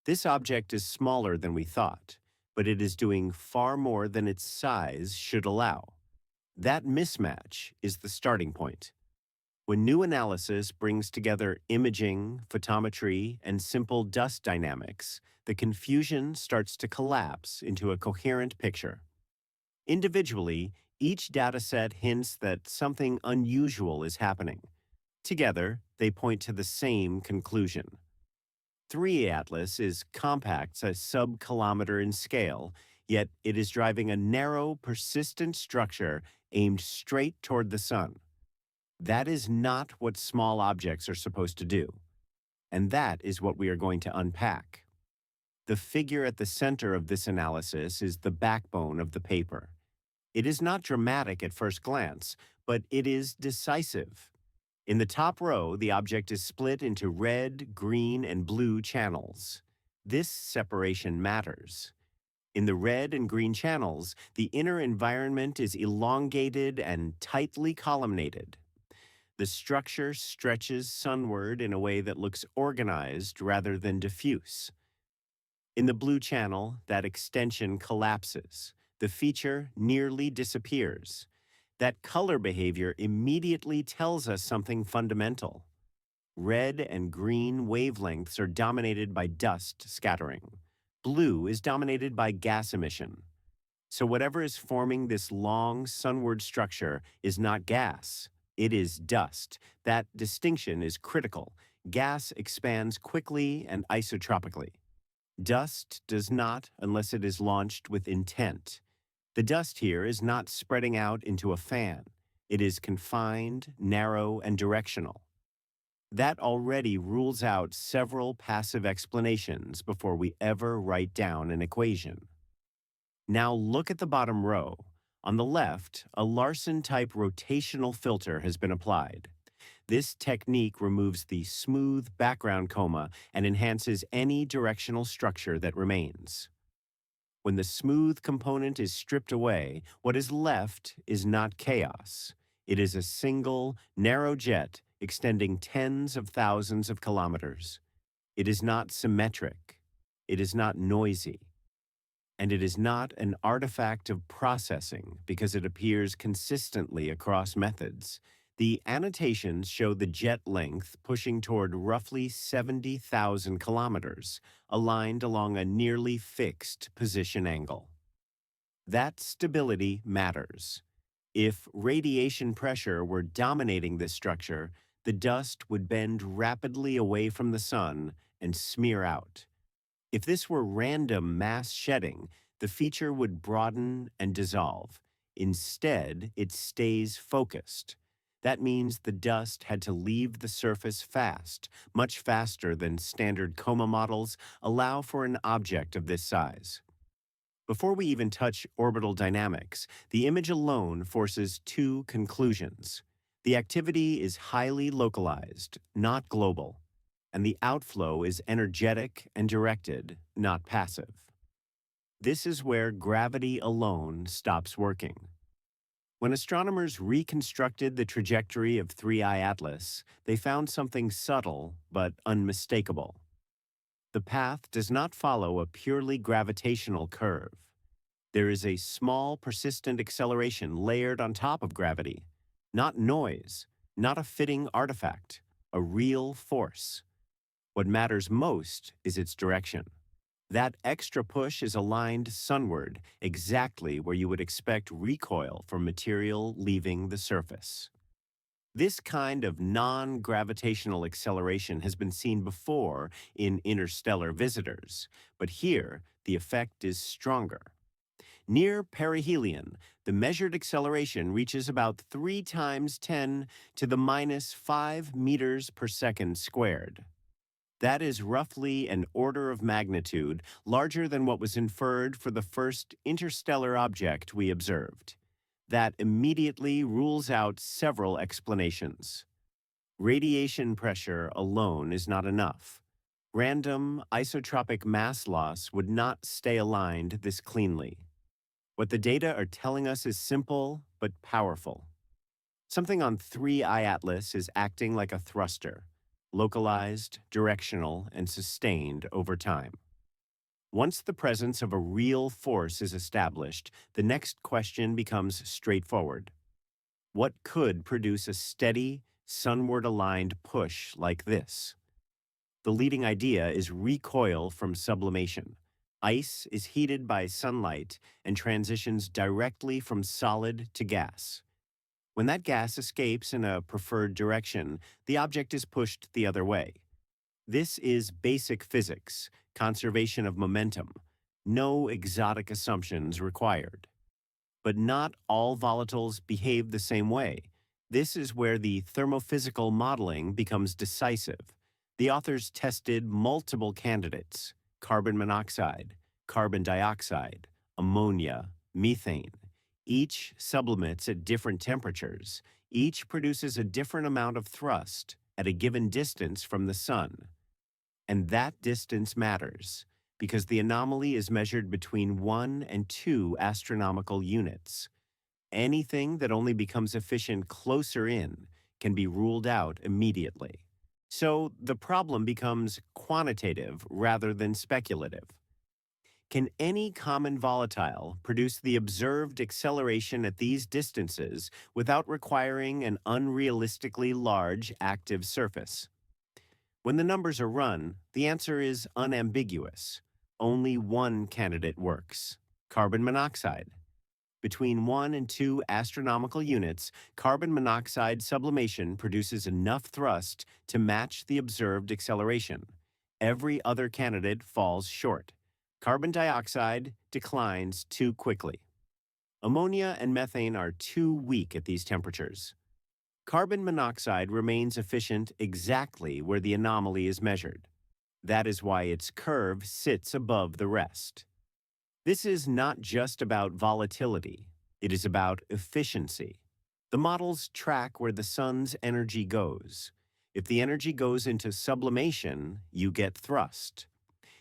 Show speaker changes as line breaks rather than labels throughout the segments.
This object is smaller than we thought, but it is doing far more than its size should allow. That mismatch is the starting point. When new analysis brings together imaging, photometry, and simple dust dynamics, the confusion starts to collapse into a coherent picture. Individually, each dataset hints that something unusual is happening. Together, they point to the same conclusion. 3 Atlas is compact, a sub-kilometer in scale, yet it is driving a narrow, persistent structure aimed straight toward the sun. That is not what small objects are supposed to do, and that is what we are going to unpack. The figure at the center of this analysis is the backbone of the paper. It is not dramatic at first glance, but it is decisive. In the top row, the object is split into red, green, and blue channels. This separation matters. In the red and green channels, the inner environment is elongated and tightly columnated. The structure stretches sunward in a way that looks organized rather than diffuse. In the blue channel, that extension collapses. The feature nearly disappears. That color behavior immediately tells us something fundamental. Red and green wavelengths are dominated by dust scattering. Blue is dominated by gas emission. So whatever is forming this long sunward structure is not gas, it is dust. That distinction is critical. Gas expands quickly and isotropically. Dust does not unless it is launched with intent. The dust here is not spreading out into a fan. It is confined, narrow, and directional. That already rules out several passive explanations before we ever write down an equation. Now look at the bottom row. On the left, a Larson-type rotational filter has been applied. This technique removes the smooth background coma and enhances any directional structure that remains. When the smooth component is stripped away, what is left is not chaos. It is a single, narrow jet extending tens of thousands of kilometers. It is not symmetric. It is not noisy. And it is not an artifact of processing because it appears consistently across methods. The annotations show the jet length pushing toward roughly 70,000 kilometers, aligned along a nearly fixed position angle. That stability matters. If radiation pressure were dominating this structure, the dust would bend rapidly away from the sun and smear out. If this were random mass shedding, the feature would broaden and dissolve. Instead, it stays focused. That means the dust had to leave the surface fast, much faster than standard coma models allow for an object of this size. Before we even touch orbital dynamics, the image alone forces two conclusions. The activity is highly localized, not global, and the outflow is energetic and directed, not passive. This is where gravity alone stops working. When astronomers reconstructed the trajectory of 3I Atlas, they found something subtle but unmistakable. The path does not follow a purely gravitational curve. There is a small, persistent acceleration layered on top of gravity. Not noise, not a fitting artifact, a real force. What matters most is its direction. That extra push is aligned sunward, exactly where you would expect recoil from material leaving the surface. This kind of non-gravitational acceleration has been seen before in interstellar visitors, but here the effect is stronger. Near perihelion, the measured acceleration reaches about 3 times 10 to the minus 5 meters per second squared. That is roughly an order of magnitude larger than what was inferred for the first interstellar object we observed. That immediately rules out several explanations. Radiation pressure alone is not enough. Random isotropic mass loss would not stay aligned this cleanly. What the data are telling us is simple but powerful. Something on 3I Atlas is acting like a thruster, localized, directional, and sustained over time. Once the presence of a real force is established, the next question becomes straightforward. What could produce a steady, sunward-aligned push like this? The leading idea is recoil from sublimation. Ice is heated by sunlight and transitions directly from solid to gas. When that gas escapes in a preferred direction, the object is pushed the other way. This is basic physics, conservation of momentum. No exotic assumptions required. But not all volatiles behave the same way. This is where the thermophysical modeling becomes decisive. The authors tested multiple candidates: carbon monoxide, carbon dioxide, ammonia, methane. Each sublimates at different temperatures. Each produces a different amount of thrust at a given distance from the sun. And that distance matters because the anomaly is measured between 1 and 2 astronomical units. Anything that only becomes efficient closer in can be ruled out immediately. So the problem becomes quantitative rather than speculative. Can any common volatile produce the observed acceleration at these distances without requiring an unrealistically large active surface? When the numbers are run, the answer is unambiguous. Only one candidate works: carbon monoxide. Between 1 and 2 astronomical units, carbon monoxide sublimation produces enough thrust to match the observed acceleration. Every other candidate falls short. Carbon dioxide declines too quickly. Ammonia and methane are too weak at these temperatures. Carbon monoxide remains efficient exactly where the anomaly is measured. That is why its curve sits above the rest. This is not just about volatility, it is about efficiency. The models track where the sun's energy goes. If the energy goes into sublimation, you get thrust.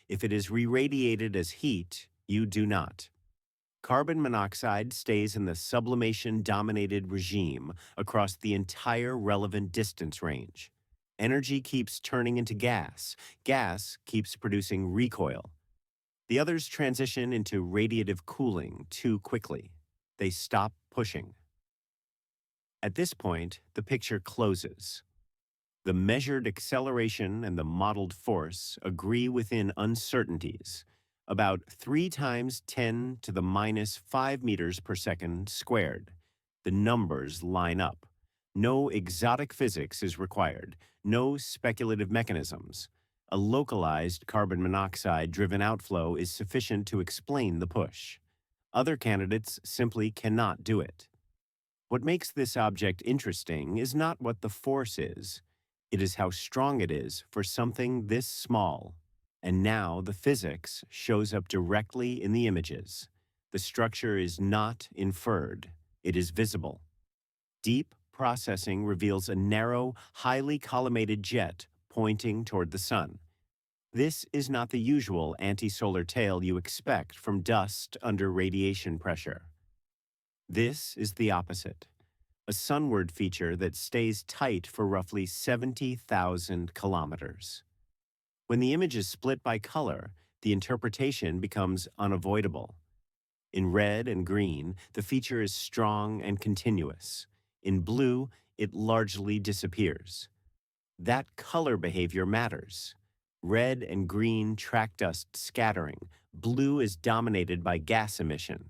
If it is re-radiated as heat, you do not. Carbon monoxide stays in the sublimation-dominated regime across the entire relevant distance range. Energy keeps turning into gas. Gas keeps producing recoil. The others transition into radiative cooling too quickly. They stop pushing. At this point, the picture closes. The measured acceleration and the modeled force agree within uncertainties, about 3 times 10 to the minus 5 meters per second squared. The numbers line up. No exotic physics is required, no speculative mechanisms. A localized carbon monoxide-driven outflow is sufficient to explain the push. Other candidates simply cannot do it. What makes this object interesting is not what the force is. It is how strong it is for something this small. And now the physics shows up directly in the images. The structure is not inferred. It is visible. Deep processing reveals a narrow, highly collimated jet pointing toward the sun. This is not the usual anti-solar tail you expect from dust under radiation pressure. This is the opposite, a sunward feature that stays tight for roughly 70,000 kilometers. When the image is split by color, the interpretation becomes unavoidable. In red and green, the feature is strong and continuous. In blue, it largely disappears. That color behavior matters. Red and green track dust scattering. Blue is dominated by gas emission.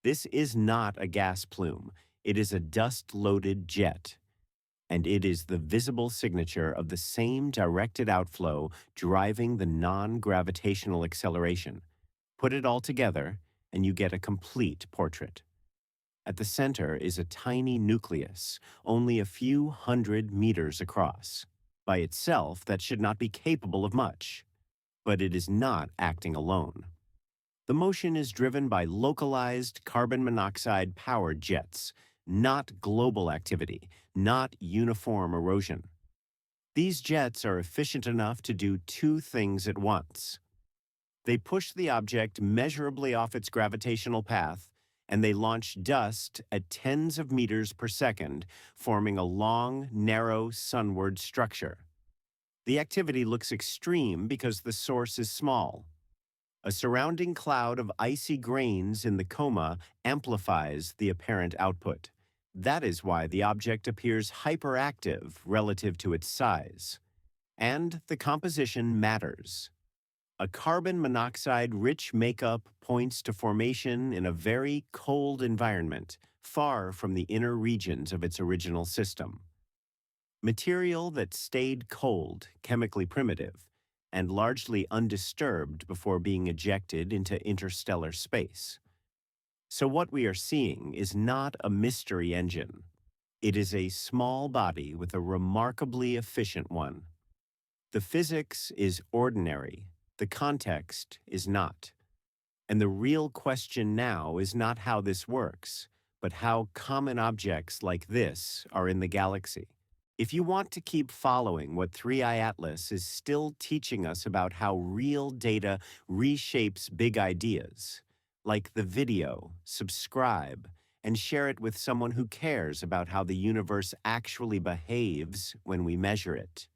This is not a gas plume. It is a dust-loaded jet. And it is the visible signature of the same directed outflow driving the non-gravitational acceleration. Put it all together, and you get a complete portrait. At the center is a tiny nucleus, only a few hundred meters across. By itself, that should not be capable of much. But it is not acting alone. The motion is driven by localized carbon monoxide-powered jets, not global activity, not uniform erosion. These jets are efficient enough to do 2 things at once. They push the object measurably off its gravitational path, and they launch dust at tens of meters per second, forming a long, narrow, sunward structure. The activity looks extreme because the source is small. A surrounding cloud of icy grains in the coma amplifies the apparent output. That is why the object appears hyperactive relative to its size. And the composition matters. A carbon monoxide rich makeup points to formation in a very cold environment, far from the inner regions of its original system. Material that stayed cold, chemically primitive, and largely undisturbed before being ejected into interstellar space. So, what we are seeing is not a mystery engine. It is a small body with a remarkably efficient one. The physics is ordinary, the context is not. And the real question now is not how this works, but how common objects like this are in the galaxy. If you want to keep following what 3i Atlas is still teaching us about how real data reshapes big ideas, like the video, subscribe, and share it with someone who cares about how the universe actually behaves when we measure it.